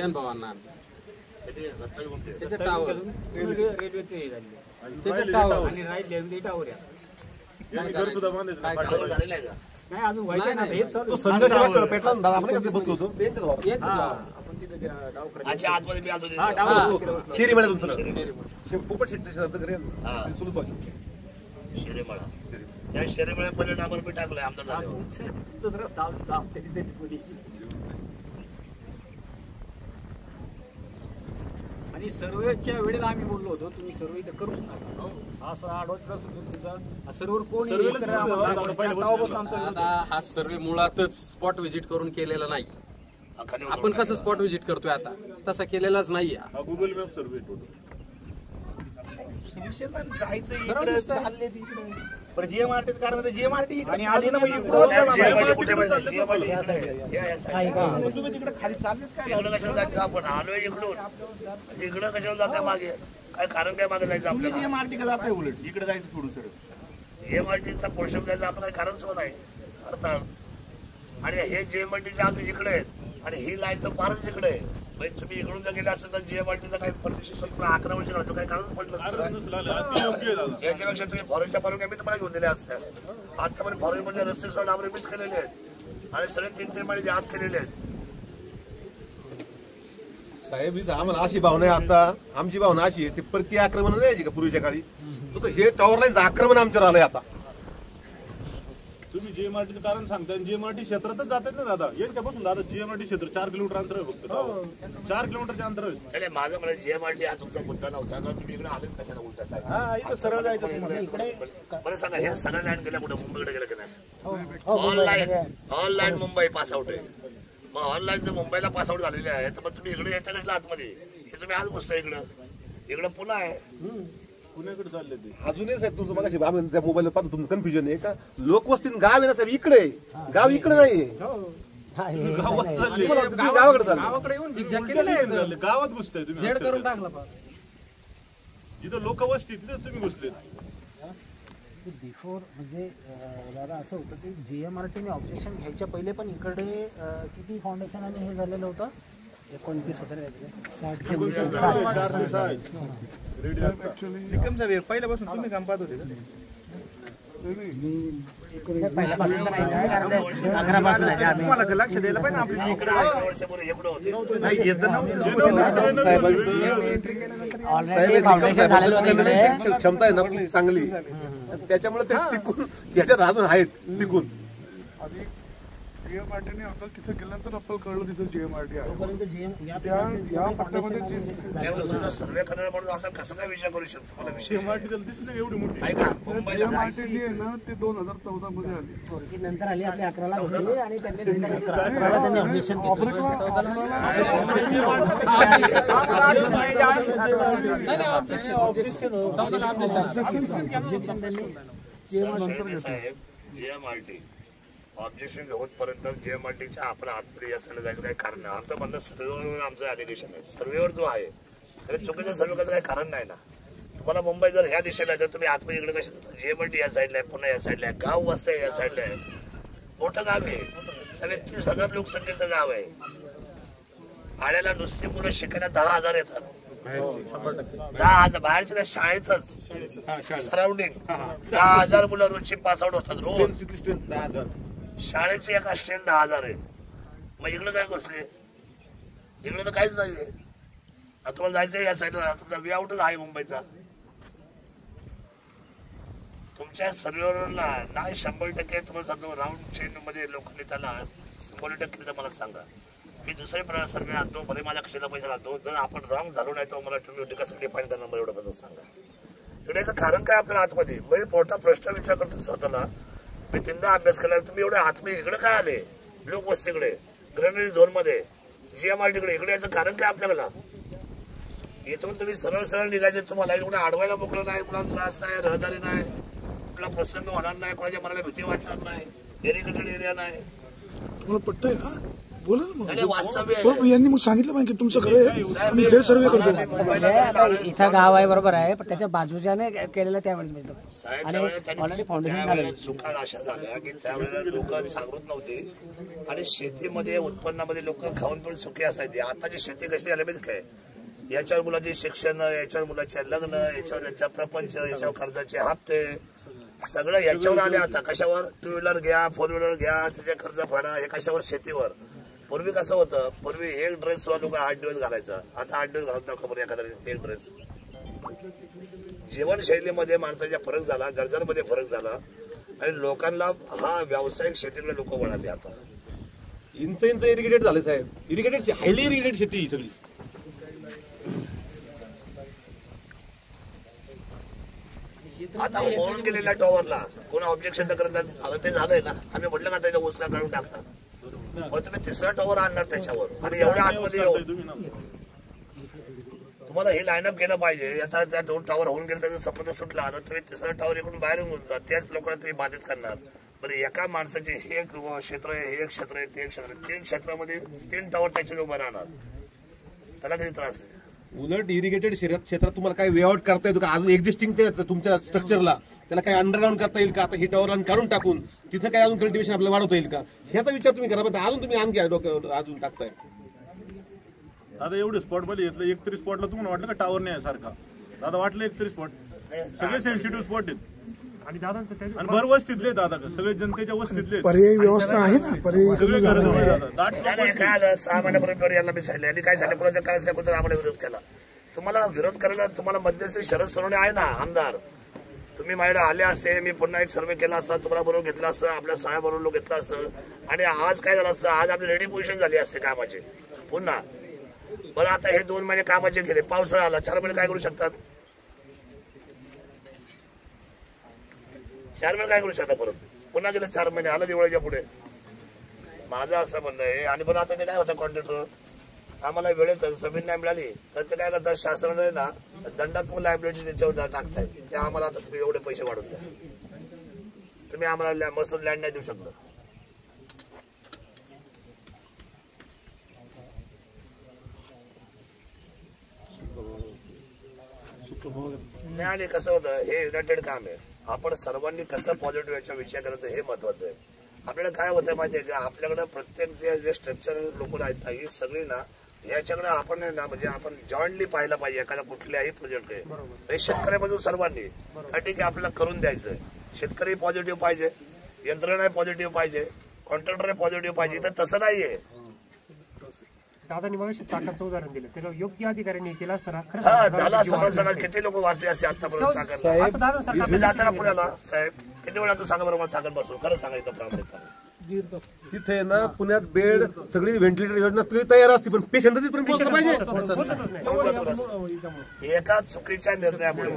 भावांना किती 27 गुंठे त्याच्या टावर रेल्वेचे त्याच्या टावर आणि राईट टावर पाठवलं झालेलं आहे का? नाही अजून व्हायचं ना, हेच चालू तो संघर्ष पेटला ना, आपण कधी बसलो होतो बेंच जबाब येच गाव आपण तिथे डाव अच्छा आतमध्ये मी आलो हा तिथे. डाव शेरी मिळालं तुमचं पोपट शेटच्या शेतात घरी चुलत भाऊ. शेरेमाळा त्या शेरेमाळ्या पहिले डाबर बी टाकलंय आमदार झाल्यावर. तुमचं रस्ता आमच्या तिथे कोणी. आणि सर्वेच्या वेळेला आम्ही बोललो होतो तुम्ही सर्वे इथं करूच नका, असं आडवत तुमचा सर्वर कोण आता हा सर्वे मुळातच स्पॉट व्हिजिट करून केलेला नाही. खाली आपण कसं स्पॉट व्हिजिट करतोय आता तसा केलेलाच नाही. गुगल मॅप सर्वे जायचं सरळ दिसतंय. चालले तिकडे पण जीएमआरटीच कारण जीएमआरटी आणि आली ना कुठे पाहिजे? तुम्ही तिकडे खाली चाललेच काय इकडं कशाला जायचं आपण आलोय इकडून, इकडं कशाला जाते मागे, काय कारण काय मागे जायचं आपल्याला? जीएमआरटी का जाताय उलट इकडे जायचं सोडून सर जेएमआरटीचा पोर्शन जायचं आपलं काही कारण सुद्धा नाही अर्थात. आणि हे जेएमआरटीच्या आत इकडे आहेत आणि ही लाईन तर फारच इकडे आहे. म्हणजे तुम्ही इकडून जर गेले असेल तर जेएमआरटीचा काही परमिशन 11 वर्ष घालतो, काही कारणच पडलं याच्यापेक्षा तुम्ही फॉरेनच्या परवानग्या मी तुम्हाला घेऊन दिल्या असत्या. आतापर्यंत फॉरेन मध्ये रस्ते सगळे आम्ही मिस केलेले आहेत आणि सगळे 3-3 महिने आत केलेले आहेत. साहेब इथं आम्हाला अशी भावना आहे, आता आमची भावना अशी आहे, ते परकीय आक्रमण नाही का पूर्वीच्या काळी, हे टॉवर लाईनचं आक्रमण आमच्यावर आलंय आता. तुम्ही तुम्ही जीएमआरटीचं कारण सांगताय, जीएमआरटी क्षेत्रातच जातात ना दादा, यांच्यापासून दादा जीएमआरटी क्षेत्र 4 किलोमीटर अंतर आहे फक्त, 4 किलोमीटरचे अंतर आहे. नाही माझ्याकडे जीएमआरटी हा तुमचा मुद्दा नव्हता तर तुम्ही इकडे आलेच कशाला उलटा साहेब? हा इथं सरळ जायचं तुम्हाला. बरं सांगा, ह्या सगळ्या लाईन गेल्या कुठे? मुंबईकडे गेलं की नाही? ऑनलाईन मुंबई पासआउट आहे. मग ऑनलाईन जर मुंबईला पासआउट झालेले आहे तर मग तुम्ही इकडे येता कसला आतमध्ये? हे तुम्ही आज घुसता इकडं पुन्हा आहे. पुण्याकडे चालले ते अजूनही साहेब तुमचं मगाशी आम्ही त्या मोबाईलला पाहतो तुमचं कन्फ्युजन आहे का? लोकवस्तीत गाव आहे ना साहेब, इकडे आहे. गाव इकडे नाहीये. गावात चालले, तुम्हाला तुम्ही गावाकडे चालले. गावाकडे येऊन झिकझॅक केलेलं आहे. गावात घुसताय तुम्ही. झेड करून टाकला पा. जिथं लोक वस्ती तिथेच तुम्ही घुसले. बिफोर म्हणजे दादा असं होतं की जीएमआरटीने ऑब्जेक्शन घ्यायच्या पहिले पण इकडे किती फाउंडेशन आणि हे झालेलं होतं? 29 होतं ना, 60 निकम साहेब पहिल्यापासून तुम्ही काम पाहत होते का? पहिल्यापासून तर नाही का, कारण ते 11 पासून आहे आम्ही. तुम्हाला लक्ष द्यायला पाहिजे आपली इकडे वर्षापूर्वी इकडे होते. नाही येत ऑलरेडी फाउंडेशन झालेलं होतं इकडे. साहेबांची क्षमता आहे ना खूप चांगली, त्याच्यामुळे ते टिकून याच्यात अजून आहेत टिकून. जीएमआरटीने आपल्याला तिथं गेल्यानंतर आपल्याला कळलं तिथं जीएमआरटी आहे. तोपर्यंत GM या पट्ट्यामध्ये तुमचा सर्वे करणार म्हणून असा कसा काय विचार करू शकतो? मला विषय जीएमआरटी त्याला दिसली नाही एवढी मोठी. ऐका, मुंबईला जीएमआरटी आहे ना ते 2014 मध्ये आली. नंतर आली आपली 11ला होती आणि त्यांनी नंतर 11ला त्यांनी ऑब्जेक्शन साहेब जीएमआरटी ऑब्जेक्शन होतपर्यंत जीएमआरटीच्या आपण आतमध्ये या सगळं जायचं काही कारण नाही. आमचं म्हणणं सर्वेवर आमचं ॲलिगेशन आहे. सर्वेवर जो आहे तर चुकीचा सर्वे करायचं काही कारण नाही ना. तुम्हाला मुंबई जर ह्या दिशेला तर तुम्ही आतमध्ये इकडे कशा? जीएमआरटी या साईडला आहे, पुन्हा या साईडला आहे, गाव वस्ती आहे या साईडला आहे, मोठं गाव आहे, 30,000 लोकसंख्येचं गाव आहे. आड्याला नुसती मुलं शिकायला 10,000 येतात. 10,000 बाहेरच्या शाळेतच सराउंडिंग 10,000 मुलं रोजची पासआउट होतात रोज. 10,000 शाळेचे एका स्ट्रेंथ 10,000 आहे. मग इकडे काय घुसले? इकडे तर काहीच नाही. तुम्हाला जायचंय या साईडला, तुमचा वे आउटच आहे मुंबईचा. तुमच्या सर्वेवर नाही 100% तुम्हाला सांगतो राऊंड चेन मध्ये लोकांनी त्याला 100% तर मला सांगा. मी दुसरे सर्वे आणतो, मध्ये माझ्या कशाला पैसा लागतो. जर आपण रॉंग झालो नाही तर मला तुम्ही कसं डिफाईन करणार मला एवढं कसं सांगा. इकडेचं कारण काय आपल्याला आतमध्ये? म्हणजे मोठा प्रश्न विचार करतो स्वतःला. मी 3दा अभ्यास केला. तुम्ही एवढे आतमध्ये इकडे काय आले? लोकवस्तीकडे, ग्रेनरी झोन मध्ये, जीएमआरटीकडे, इकडे याचं कारण काय आपल्याला? येथून तुम्ही सरळ सरळ निघायचे. तुम्हाला इकडे अडवायला मोकळं नाही, कुणाला त्रास नाही, रहदारी नाही, कुठला प्रसंग होणार नाही, कोणाच्या मनाला भीती वाटणार नाही, एरिगेटेड एरिया नाही. तुम्हाला पट्टय ना, बोला ना मग. वास्तव्य बरोबर, यांनी मग सांगितलं पाहिजे की तुमचं घर आहे, आम्ही घर सर्वे करतो. इथं गाव आहे बरोबर आहे, पण त्याच्या बाजूच्याने केलेलं त्यावेळेस आणि ऑलरेडी फाउंडेशन झालं. चुका अशा झाल्या की त्यावेळेला लोक जागृत नव्हते आणि शेतीमध्ये उत्पन्नामध्ये लोक खाऊन पण सुखी असायचे. आताची शेती कशी झाली माहिती काय? याच्यावर मुलाचे शिक्षण, याच्यावर मुलाचे लग्न, याच्यावर याचा प्रपंच, याच्यावर कर्जाचे हप्ते, सगळं याच्यावर आले. आता कशावर? 2 व्हीलर घ्या, 4 व्हीलर घ्या, त्याचे कर्ज फेडा, हे कशावर? शेतीवर. पूर्वी कसं होतं? पूर्वी एक ड्रेस लोक 8 दिवस घालायचा. आता 8 दिवस घालत नाही खबर एखादा एक ड्रेस. जीवनशैलीमध्ये माणसाचा फरक झाला, गरजांमध्ये फरक झाला आणि लोकांना हा व्यावसायिक शेतीकडे लोक वळाले. आता इंच इरिगेटेड झाले साहेब. इरिगेटेड, हायली इरिगेटेड शेती ही सगळी. आता होऊन गेलेल्या टॉवरला कोण ऑब्जेक्शन तर करत झालं ते झालंय ना. आम्ही म्हटलं का त्याच्या उचला काढून टाकता. मग तुम्ही 3रा टॉवर आणणार त्याच्यावर आणि एवढ्या आतमध्ये येऊन तुम्हाला हे लाईनअप केलं पाहिजे. याचा त्या 2 टॉवर होऊन गेले त्याचा संबंध सुटला. आता तुम्ही 3रा टॉवर इकडून बाहेर होऊन जा, त्याच लोकांना तुम्ही बाधित करणार. बरं, एका माणसाचे हे एक क्षेत्र आहे, हे एक क्षेत्र आहे, ते एक क्षेत्र आहे, 3 क्षेत्रामध्ये 3 टॉवर त्याच्या उभा राहणार. त्याला किती त्रास आहे? उलट इरिगेटेड क्षेत्रात तुम्हाला काही वेआउट करता येतो का? अजून एक्झिस्टिंग तुमच्या स्ट्रक्चरला त्याला काही अंडरग्राऊंड करता येईल का? आता ही टॉवर काढून टाकून तिथं काय अजून कल्टिवेशन आपल्याला वाढवता येईल का? ह्याचा विचार तुम्ही करा. पण अजून तुम्ही आणखी डोक्यावर अजून टाकताय. दादा एवढे स्पॉट मध्ये घेतलं, 31 स्पॉटला तुम्हाला वाटलं का टावर नाही सारखा? दादा वाटलं 31 स्पॉट सगळे सेन्सिटिव्ह स्पॉट आहेत आणि दादांचं आणि भर वस्तीतले दादा सगळे जनतेच्या वस्तीतले पर्यायी व्यवस्था आहे ना, पर्यायी सगळे घर काय आलं 6 महिन्यापूर्वी यांना मी सांगितलं आणि काय झालं? कोणाच्या काय आम्हाला विरोध केला. तुम्हाला विरोध करायला तुम्हाला मध्यस्थी शरद सोनवणे आहे ना आमदार, तुम्ही माझ्याकडे आले असते, मी पुन्हा एक सर्वे केला असता, तुम्हाला बरोबर घेतला असतं, आपल्या सगळ्याबरोबर घेतला असतं, आणि आज काय झालं असतं, आज आपली रेडी पोझिशन झाली असते कामाचे पुन्हा. बरं आता हे 2 महिने कामाचे गेले, पावसाळा आला, 4 महिने काय करू शकतात? 4 महिने काय करू शकता? परत पुन्हा गेले 4 महिने, आलं दिवाळीच्या पुढे. माझं असं म्हणणं आहे. आणि पण आता ते काय होतं, कॉन्ट्रॅक्टर आम्हाला वेळेत जमीन नाही मिळाली तर ते काय करतात, शासनाने ना दंडात्मक लायबिलिटी त्याच्यावर टाकताय की आम्हाला आता तुम्ही एवढे पैसे वाढून द्या, तुम्ही आम्हाला मसूद लँड नाही देऊ शकलं. नाही, आणि कसं होतं, हे युनायटेड काम आहे. आपण सर्वांनी कसं पॉझिटिव्ह याचा विचार करायचं हे महत्वाचं आहे. आपल्याला काय होतं माहितीये का, आपल्याकडे प्रत्येक जे स्ट्रक्चर लोक आहेत ही सगळी ना याच्याकडे आपण ना म्हणजे आपण जॉईंटली पाहायला पाहिजे एखाद्या कुठल्याही प्रोजेक्ट आहे. शेतकऱ्यापासून सर्वांनी ठीक आहे आपल्याला करून द्यायचंय. शेतकरी पॉझिटिव्ह पाहिजे, यंत्रणा पॉझिटिव्ह पाहिजे, कॉन्ट्रॅक्टर पॉझिटिव्ह पाहिजे. तर तसं नाहीये. दादानी मग चाकाचं उदाहरण दिलं, त्याला योग्य अधिकाऱ्यांनी केलं असताना हा झाला असं सगळं किती लोक वाचले असते आतापर्यंत चाकरला. मी जाताना पुण्याला साहेब किती वेळा तू सांगा बरोबर मला चाकण बसून खरं सांगायचं प्रामाणिकपणे. तिथे ना पुण्यात बेड सगळी व्हेंटिलेटर योजना तयार असते पण पेशंट तिथपर्यंत पोहोचलं पाहिजे. एका चुकीच्या निर्णयामुळे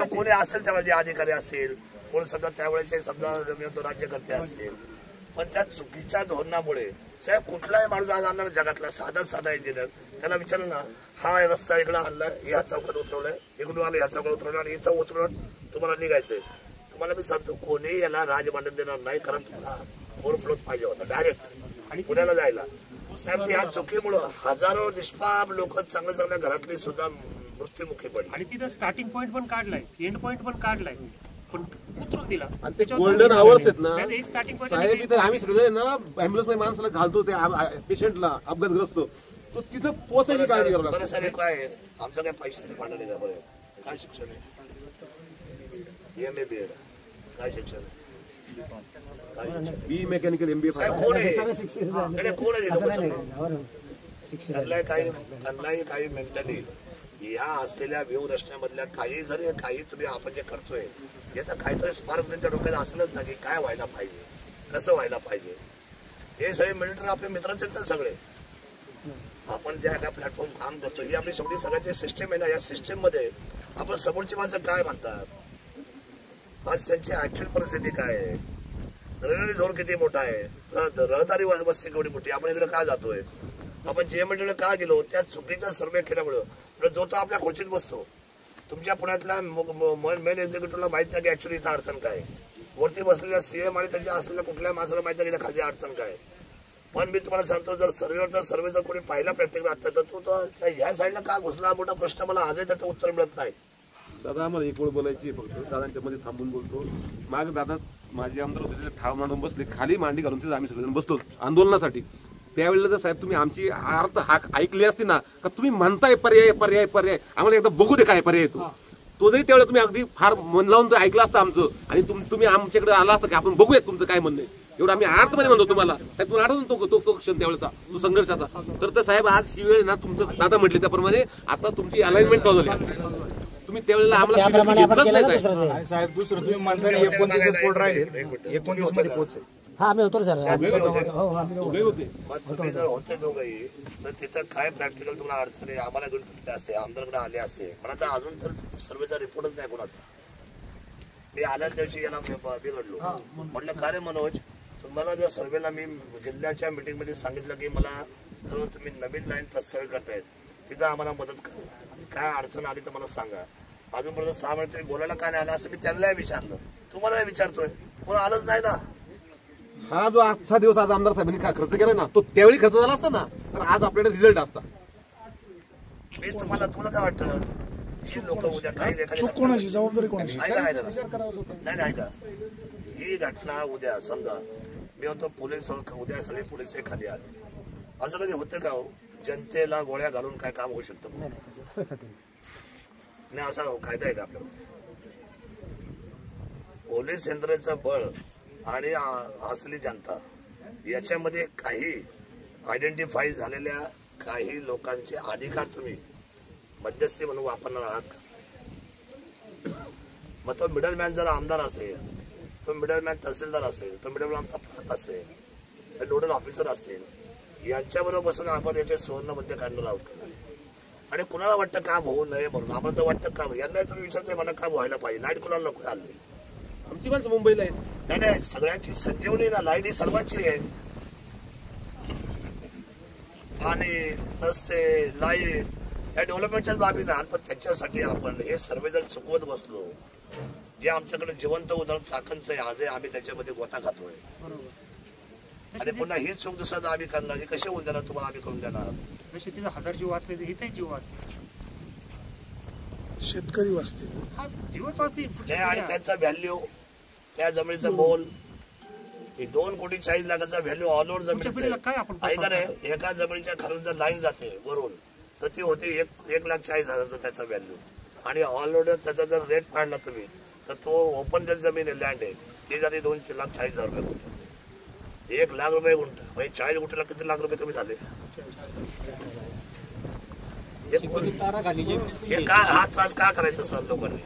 कोणी असेल त्यावेळेस जे अधिकारी असतील, कोण समजा त्यावेळेचे समजा राज्यकर्ते असतील, पण त्या चुकीच्या धोरणामुळे साहेब कुठलाही माणूस आज आणणार जगातला साधा इंजिनियर त्याला विचारलं ना, हा रस्ता इकडे आणला, या चौकात उतरवलाय, इकडून आलं या चौकात उतरवलं आणि इथं उतरवून तुम्हाला निघायचंय. तुम्हाला मी सांगतो कोणी याला राजमांडन देणार नाही, कारण तुम्हाला ओव्हरफ्लोच पाहिजे होता डायरेक्ट पुण्याला जायला. साहेब ह्या चुकीमुळं हजारो निष्पाप लोक चांगल्या घरातली सुद्धा मृत्युमुखी पडली. आणि तिथं स्टार्टिंग पॉईंट पण काढलाय, एंड पॉईंट पण काढलाय, पण उतरून दिला. आणि ते गोल्डन आवर्स आहेत ना साहेब, इथे आम्ही सगळे ना ॲम्ब्युलन्स मध्ये माणसाला घालतो ते पेशंटला अपघातग्रस्त, तो तिथं पोहोचायची काळजी करावी लागते. बरं सर काय आहे आमचं काय पैसे भांडण आहे का? बरं काय शिक्षण आहे? MA BEd काय शिक्षण आहे? बी मेकॅनिकल MBA. साहेब कोण आहे? कोण आहे? त्यांनाही काही मेंटली या असलेल्या व्यूहरचनेमधल्या काही जरी काही तुम्ही आपण जे करतोय याचा काहीतरी स्पार्क त्यांच्या डोक्यात असलंच ना की काय व्हायला पाहिजे, कसं व्हायला पाहिजे. हे सगळे मिलिटरी आपले मित्रच आहेत ना सगळे. आपण ज्या एका प्लॅटफॉर्म काम करतो ही आपली सगळी सगळ्याची सिस्टीम आहे ना. या सिस्टीम मध्ये आपण समोरची माणसं काय म्हणतात, आज त्यांची ऍक्च्युअल परिस्थिती काय आहे, रेल्वे झोन किती मोठा आहे, रहदारी वस्ती केवढी मोठी, आपण इकडे का जातोय, आपण JMDला का गेलो, त्या चुकीचा सर्वे केल्यामुळे जो तो आपल्या खुर्चीत बसतो. तुमच्या पुण्यातल्या मेन एक्झिक्युटिव्हला माहित नाही की ऍक्च्युअली इथं अडचण काय, वरती बसलेल्या CM आणि त्यांच्या असलेल्या कुठल्या माणसाला माहित नाही की खाली अडचण काय. पण मी तुम्हाला सांगतो जर सर्वे जर कोणी पाहिला प्रत्येक आता तर तो ह्या साईडला का घुसला, मोठा प्रश्न मला आजही त्याचं उत्तर मिळत नाही. दादा आम्हाला एक वेळ बोलायची फक्त, दादांच्या मध्ये थांबून बोलतो. माग दादा माझे आमदार होते ठाव मांडून बसले, खाली मांडी घालून तिथे आम्ही सगळेजण बसतो आंदोलनासाठी. त्यावेळेला जर साहेब तुम्ही आमची अर्थ हाक ऐकली असती ना, का तुम्ही म्हणताय पर्याय पर्याय पर्याय, आम्हाला एकदा बघू दे काय पर्याय तो जरी त्यावेळेला तुम्ही अगदी फार मन लावून ऐकलं असतं आमचं, आणि तुम्ही आमच्याकडे आला असता की आपण बघूया तुमचं काय म्हणणं आहे, एवढं आम्ही आर्थमध्ये म्हणतो तुम्हाला. साहेब तुम्हाला आठवतो तो क्षण त्यावेळेचा तो संघर्षाचा. तर साहेब आज ही वेळ ना तुमचं दादा म्हटले त्याप्रमाणे आता तुमची अलाइनमेंट चालू झाली असते. तुम्ही त्यावेळेला आम्हाला साहेब दुसरं तुम्ही म्हणता 29 पोट राहिले, 29 मध्ये पोहोचेल. हा आम्ही होतो सर. तुम्ही जर होते दोघंही तर तिथं काय प्रॅक्टिकल तुम्हाला अडचणी आम्हाला घेऊन फिरले असते, आमदारकडे आले असते. मला तर अजून तर सर्वेचा रिपोर्टच नाही कोणाचा. मी आल्याच दिवशी याला बिघडलो, म्हटलं का रे मनोज, तुम्हाला जर सर्वेला मी जिल्ह्याच्या मीटिंग मध्ये सांगितलं की मला जर तुम्ही नवीन लाईन प्रस्तावित करतायत तिथं आम्हाला मदत करा आणि काय अडचण आली तर मला सांगा. अजूनपर्यंत 6 महिने तुम्ही बोलायला काय नाही आला असं मी त्यांनाही विचारलं, तुम्हालाही विचारतोय, कोण आलंच नाही ना. हा जो आजचा दिवस आज आमदार साहेबांनी खर्च केला ना, तो त्यावेळी खर्च झाला असता ना तर आज आपल्याकडे रिझल्ट असता. मी तुम्हाला काय वाटतं जी लोक उद्या काही कोणाची जबाबदारी कोणाची? नाही ऐका, ही घटना उद्या समजा मी होतो पोलीस, उद्या सगळे पोलीस खाली आले, असं कधी होतं का हो? जनतेला गोळ्या घालून काय काम होऊ शकतं नाही, असा कायदा आहे का आपल्याला? पोलीस यंत्रणेचं बळ आणि असलेली जनता याच्यामध्ये काही आयडेंटिफाय झालेल्या काही लोकांचे अधिकार तुम्ही मध्यस्थी म्हणून वापरणार आहात का? मग तो मिडलमॅन जर आमदार असेल, तो मिडलमॅन तहसीलदार असेल, तो मिडलमॅन आमचा पाहत असेल, नोडल ऑफिसर असेल, यांच्याबरोबर बसून आपण याचे सुवर्णमध्ये काढणार आहोत. आणि कुणाला वाटतं काम होऊ नये म्हणून, आपण तर वाटतं काम, यांना तुम्ही विचारते मला काम व्हायला पाहिजे, लाईट कुणाला नको चालले, आमची माणसं मुंबईला आहे. नाही सगळ्यांची संजीवनी ना, लाईट ही सर्वांची आहे. पाणी, रस्ते, लाईट या डेव्हलपमेंटच्याच बाबी ना. पण त्याच्यासाठी आपण हे सर्वे जर चुकवत बसलो, जे आमच्याकडे जिवंत उदाहरण चाकणचं आहे आजही आम्ही त्याच्यामध्ये गोता खातोय. आणि पुन्हा ही चूक दुसऱ्या आम्ही करणार, हे कसे होऊन देणार तुम्हाला आम्ही करून देणार. जसे तिथं 1000 जीव वाचले तर इथेही जीव वाचले, शेतकरी वाचते, जीवच वाचते. आणि त्यांचा व्हॅल्यू, त्या जमिनीचं मोल, 2,40,00,000 व्हॅल्यू ऑल ओव्हर जमिनीचं ऐका रे. एका जमिनीच्या खालून जर लाईन जाते वरून तर ती होती 1,40,000 त्याचा व्हॅल्यू. आणि ऑल ओव्हर त्याचा जर रेट पाडला तुम्ही तर तो ओपन जर जमीन आहे, लँड आहे, ती जाते 2,40,000 रुपये. 1,00,000 रुपये गुंठा, म्हणजे 40 गुंठ्याला किती लाख रुपये कमी झाले. हे का हा त्रास का करायचा सर लोकांनी.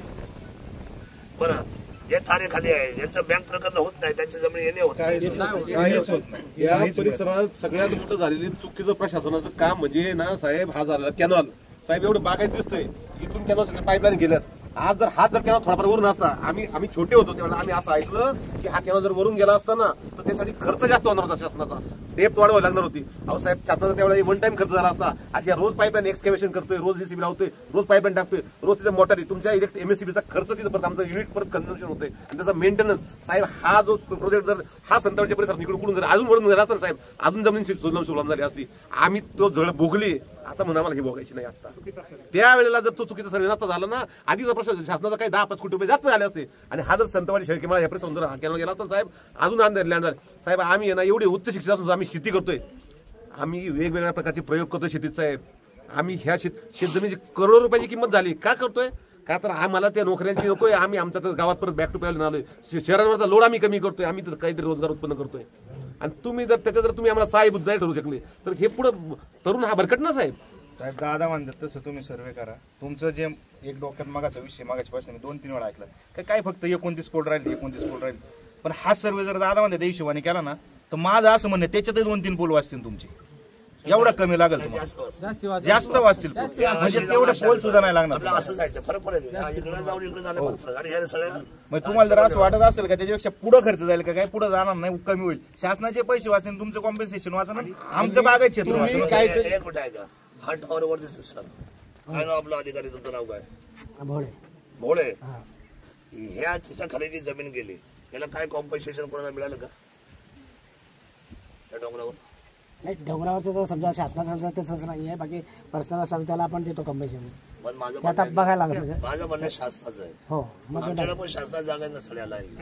बरं, जे तारेखाली आहे, ज्यांचं बँक प्रकरण होत नाही, त्यांची जमीन येणे होत नाही. या परिसरात सगळ्यात मोठं झालेली चुकीचं प्रशासनाचं काम म्हणजे ना साहेब, हा झालेला कॅनॉल. साहेब एवढं बागायत दिसतंय, इथून कॅनॉल पाईपलाईन गेल्यात. आज जर कॅनॉल थोडाफार वरून असता, आम्ही छोटे होतो तेव्हा आम्ही असं ऐकलं की हा कॅनॉल जर वरून गेला असता ना तर त्यासाठी खर्च जास्त होणार होता शासनाचा, डेप्थ वाढवावी लागणार होती. अहो साहेब, शासनाचा त्यावेळेला वन टाइम खर्च झाला असता. अशा रोज पाईपलाईन एक्सकॅव्हेशन करतोय, रोज जेसीबी लावतोय, रोज पाईपलाईन टाकतोय, रोज तिथे मोटारी, तुमच्या इलेक्ट MSCBचा खर्च तिथं परत आमचं युनिट परत कन्झम्पशन होतंय आणि त्याचा मेंटेनन्स. साहेब, हा जो प्रोजेक्ट जर हा संतावरच्या परिसरात निकडून जर अजून वरून गेला असता साहेब, अजून जमीन सुलभ झाली असती. आम्ही तो झळ भोगली, आता म्हणून आम्हाला ही भोगायची नाही. आता त्यावेळेला जर तो चुकीचा सर्वे नसता झाला ना, आधीचा प्रश्न शासनाचा काही 10-5 कोटी रुपये जास्त झाले असते. आणि हा जर संतवाडी शेळकेमाळा या परिसरात जर केला गेला असता साहेब, अजून लँड झाले. साहेब, आम्ही ना एवढे उच्च शिक्षित असून आम्ही शेती करतोय, आम्ही वेगवेगळ्या प्रकारचे प्रयोग करतोय शेतीत साहेब. आम्ही ह्या शेतजमिनीची करोडो रुपयाची किंमत झाली. का करतोय? का तर आम्हाला त्या नोकऱ्यांची नकोय. आम्ही आमच्या गावात परत बॅक टू पॅव्हलियन आलोय. शहरांवरचा लोड आम्ही कमी करतोय, आम्ही काहीतरी रोजगार उत्पन्न करतोय. आणि तुम्ही जर त्याच्या जर तुम्ही आम्हाला साहेब नाही ठरू शकले तर हे पुढे तरुण हा भरकट ना साहेब. साहेब, दादा म्हणतात तसं तुम्ही सर्वे करा. तुमचं जे एक डोक्यात मागाचा विषय मागाच्या पासून 2-3 वेळा ऐकला काय फक्त 29 कोट राहील, 29 कोट राहील. पण हा सर्वे जर दादा म्हणतात त्या हिशोबाने केला ना तर माझं असं म्हणणं त्याच्यातही 2-3 पोल वाचतील तुमचे. एवढा कमी लागेल, जास्त वाचतील. म्हणजे तेवढे पोल सुद्धा नाही लागणार. असं जायचं फरक पडेल, इकडे जाऊन इकडे झालं. आणि हे सगळ्या मग तुम्हाला जर असं वाटत असेल का त्याच्यापेक्षा पुढे खर्च जाईल का, काय पुढे जाणार नाही, कमी होईल, शासनाचे पैसे वाचतील, तुमचं कॉम्पेन्सेशन वाचणार, आमचं बागायचे कुठे आहे का. हा टॉवर वर दिसतो सर, काय नाव आपलं अधिकारी, तुमचं नाव काय? भोळे. ह्या तिच्या खाली जी जमीन गेली त्याला काय कॉम्पेन्सेशन कोणाला मिळालं का त्या डोंगरावर? नाही, डोंगरावरचं तर समजा शासनाचं तसंच नाही आहे, बाकी पर्सनल असलं त्याला आपण देतो कमिशन. पण माझं आता बघायला लागलं, माझं म्हणणं शासनाचं आहे. हो, मग आमच्याकडे पण शासनात जागा नसल्या लाईन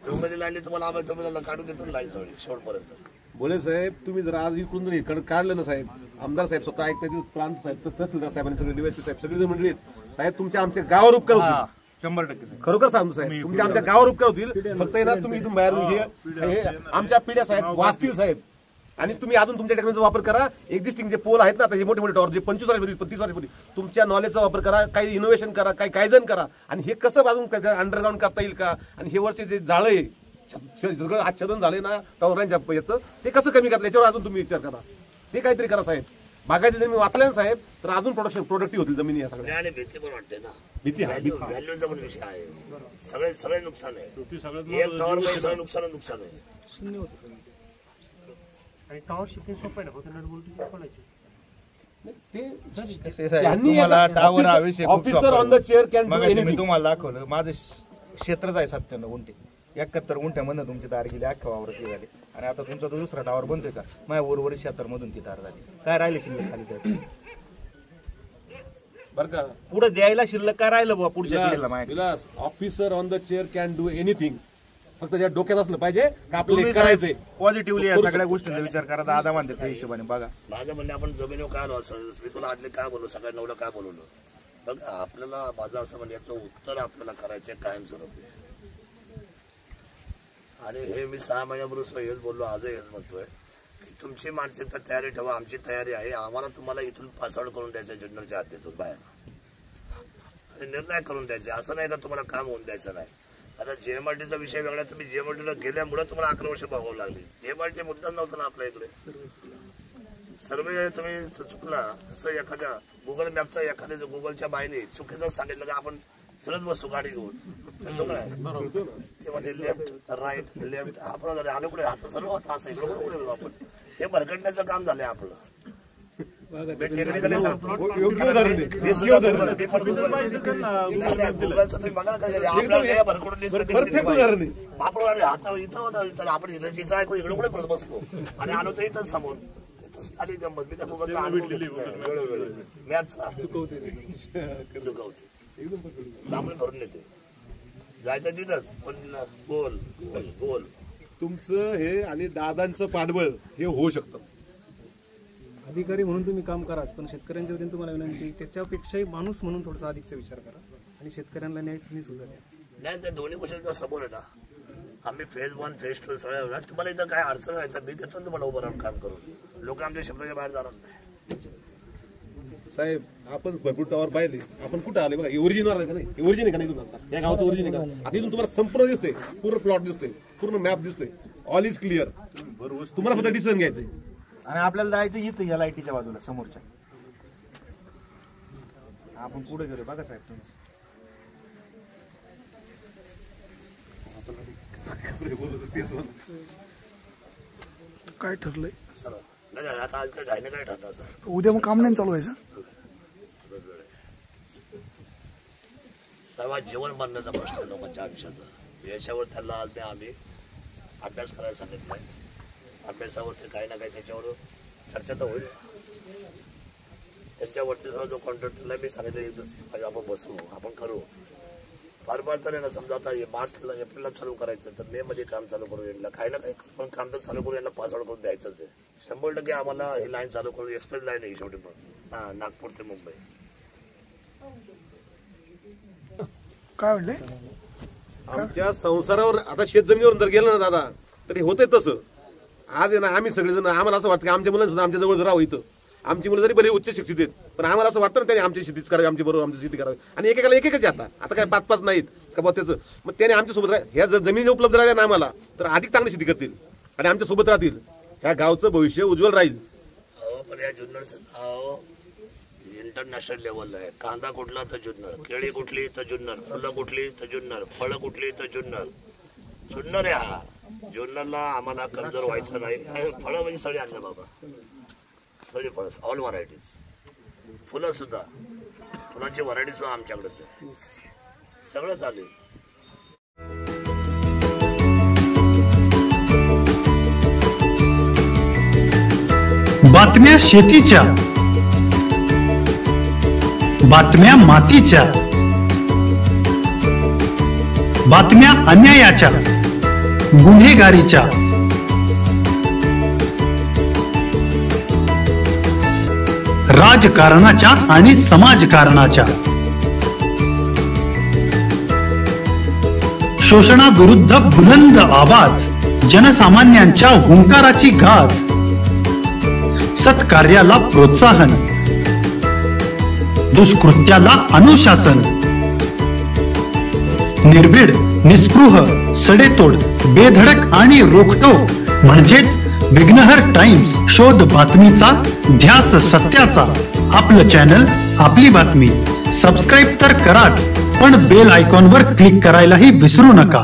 डोंगराची लाईन तुम्हाला आम्ही तुम्हाला काढून देतो लाईन सगळी शेवटपर्यंत. बोले साहेब, तुम्ही जर आज इकडून जर इकडे काढलं ना साहेब, आमदार साहेब स्वतः ऐकतात, प्रांत साहेब, तहसीलदार साहेबांनी सगळे डीवायएसपी साहेब सगळे जर मंडळी साहेब तुमच्या आमच्या गावावर उपकार होतील. 100% खरोखर सांगतो साहेब, तुमच्या आमच्या गावावर उपकार होतील. फक्त ना तुम्ही इथून बाहेर हे आमच्या पिढ्या साहेब वाचतील साहेब. आणि तुम्ही अजून तुमच्या टेक्नॉलॉजीचा वापर करा. एक्झिस्टिंग जे पोल आहेत ना आता, हे मोठे मोठे टॉवर जे 25 वर्षापूर्वी 30 वर्षापूर्वी, तुमच्या नॉलेजचा वापर करा, काही इनोव्हेशन करा, काही कायजन करा. आणि हे कसं अजून अंडरग्राऊंड करता येईल का, आणि हे वरचे जे जाळं आहे सगळं आच्छादन झाले ना टॉवरांच्या याचं, ते कसं कमी करता याच्यावर अजून तुम्ही विचार करा. ते काहीतरी करा साहेब. बागायती जमीन वाचल्या ना साहेब तर अजून प्रोडक्टिव्ह होतील जमिनी या सगळ्या. आणि भीती पण वाटते ना, भीती व्हॅल्यूचा पण विषय आहे. सगळे नुकसान आहे, एक टॉवर मध्ये सगळं नुकसान आहे. आणि टॉवर शिपिंग सोपं आहे ना, फक्त नटबोल्ट खोलायचे. Officer on the chair can do anything. मी तुम्हाला दाखवलं माझं क्षेत्रच आहे 97 गुंठे. 71 गुंठ्यामधून तुमची तार गेली, अख्ख्या वावराची झाली. आणि आता तुमचा तो दुसरा टावर बनतोय का, माझ्या उर्वरित 76 मधून ती तार झाली. काय राहिले शिल्लक खाली जायचं बरं का, पुढे द्यायला शिल्लक काय राहिलं बाबा पुढच्या पिढीला माहिती. Officer on the chair can do anything. फक्त त्या डोक्यात असलं पाहिजे का आपल्याला करायचंय. पॉझिटिव्हली या सगळ्या गोष्टींचा विचार करा. दादा म्हणते त्या हिशोबाने बघा. माझं म्हणणे आपण जमिनीवर काय असं, मी तुला आदले काय बोललो, सगळ्या नवलं काय बोलवलं बघा. आपल्याला माझं असं म्हणजे याचं उत्तर आपल्याला करायचंय कायमस्वरूपी. आणि हे मी 6 महिन्यापूर्वी हेच बोललो, आजही हेच म्हणतोय की तुमची मानसिकता तयारी ठेवा, आमची तयारी आहे. आम्हाला तुम्हाला इथून पासआउट करून द्यायचं, जुन्नरच्या हात देतो बाहेर. आणि निर्णय करून द्यायचे. असं नाही का तुम्हाला काम होऊन द्यायचं नाही. आता जेएमआरटीचा विषय वेगळा, तुम्ही जेएमआरटीला गेल्यामुळे तुम्हाला 11 वर्ष बघावं लागली. जेएमआरटी मुद्दा नव्हता ना आपल्या इकडे. सर्वे तुम्ही चुकला तसं एखाद्या गुगल मॅपचा एखाद्या गुगलच्या बाईने चुकीचं सांगितलं का आपण फिरत बसतो गाडी घेऊन, तेव्हा ते लेफ्ट राईट लेफ्ट आपण आलो कुठे आपण सर्व असं इकडे कुठे गेलो आपण. हे भरकटण्याचं काम झालंय आपलं. आपण इलजीचा ऐकून इकडे कुठे परत बसतो आणि आलो तर इथंच समोर आली गंमत. मी त्या गुगलचा मॅपचा चुकवते लांबून भरून येते. जायचं तिथंच पण गोल गोल गोल. तुमचं हे आणि दादांचं पाठबळ हे होऊ शकतं. अधिकारी म्हणून तुम्ही काम कराच, पण शेतकऱ्यांच्या वतीने तुम्हाला विनंती त्याच्यापेक्षाही माणूस म्हणून थोडासा अधिकचा विचार करा आणि शेतकऱ्यांना न्याय तुम्ही सुद्धा द्या. नाही त्या दोन्ही गोष्टी समोर आहे ना. आम्ही फेज 1 फेज 2 सगळ्या तुम्हाला इथं काय अडचण नाही तर मी देतो तुम्हाला उभं राहून काम करून. लोक आमच्या शब्दाच्या बाहेर जाणार नाही. साहेब आपण भरपूर टावर पाहिले, आपण कुठं आले बघा. ओरिजिनल आहे का नाही? ओरिजिन आहे का नाही तुम्हाला? या गावचं ओरिजिन आहे का? आता इथून तुम्हाला संपूर्ण दिसते, पूर्ण प्लॉट दिसते, पूर्ण मॅप दिसते, ऑल इज क्लिअर. तुम्हाला फक्त डिसिजन घ्यायचंय आणि आपल्याला जायचं इथं या लाईटीच्या बाजूला समोरच्या. आपण पुढे गेलो बघा साहेब तुम्ही. काय ठरलंय आता आज काय घाईने काय ठरलं सर? उद्या मग काम नाही चालू व्हायचं. सर्वात जेवण बनण्याचा प्रश्न लोकांच्या आयुष्याचा. याच्यावर त्यांना आज आम्ही अभ्यास करायला सांगितलाय. अभ्यासावरती काही ना काही त्याच्यावर चर्चा तर होईल. त्यांच्यावरती सुद्धा जो कॉन्ट्रॅक्ट दिला मी सांगितलं एक दिवशी आपण बसू आपण करू. फार फार तर ना समजा आता मार्चला एप्रिलला चालू करायचं तर मे मध्ये काम चालू करू. यांना काही ना काही पण काम तर चालू करू. यांना पास आउट करून द्यायचंच आहे. 100% आम्हाला ही लाईन चालू करून एक्सप्रेस लाईन आहे शेवटी पण नागपूर ते मुंबई. काय म्हणले? आमच्या संसारावर आता शेतजमिनीवर जर गेलं ना दादा तरी होतंय तसं. आज आहे ना आम्ही सगळेजण आम्हाला असं वाटतं की आमच्या मुलांना सुद्धा आमच्या जवळ राहावं इथं. आमची मुलं जरी बरे उच्च शिक्षित आहेत पण आम्हाला असं वाटतं ना त्यांनी आमची शेतीच करावी, आमची बरोबर आमची शेती करावी. आणि एकेकाला एकच आता काय 5-5 नाहीत का बा त्याचं. मग त्याने आमच्यासोबत ह्या जर जमिनी उपलब्ध राहिल्या ना आम्हाला तर अधिक चांगली शेती करतील आणि आमच्या सोबत राहतील. ह्या गावचं भविष्य उज्ज्वल राहील. पण या जुन्नरचं नाव इंटरनॅशनल लेवलला आहे. कांदा कुठला तर जुन्नर, केळी कुठली तर जुन्नर, फुलं कुठली तर जुन्नर, फळं कुठली तर जुन्नर. जुन्नर आहे हा. जुन्नरला आम्हाला कमजोर व्हायचं नाही. फळं म्हणजे सगळे आणलं बाबा, सगळे फळं ऑल व्हरायटीज. फुलं सुद्धा फुलांची व्हरायटी सुद्धा आमच्याकडेच आहे. सगळं चालेल. बातम्या शेतीच्या, बातम्या मातीच्या, बातम्या अन्यायाच्या, गुन्हेगारीच्या, राजकारणाच्या आणि समाजकारणाच्या, शोषणाविरुद्ध बुलंद आवाज, जनसामान्यांच्या हुंकाराची गाज, सत्कार्याला प्रोत्साहन, दुष्कृत्याला अनुशासन, निर्भीड, निस्पृह, सडेतोड, बेधडक आणि रोखटोक म्हणजेच विघ्नहर टाइम्स. शोध बातमीचा, ध्यास सत्याचा. आपलं चॅनल, आपली बातमी. सबस्क्राईब तर कराच पण बेल आयकॉनवर क्लिक करायलाही विसरू नका.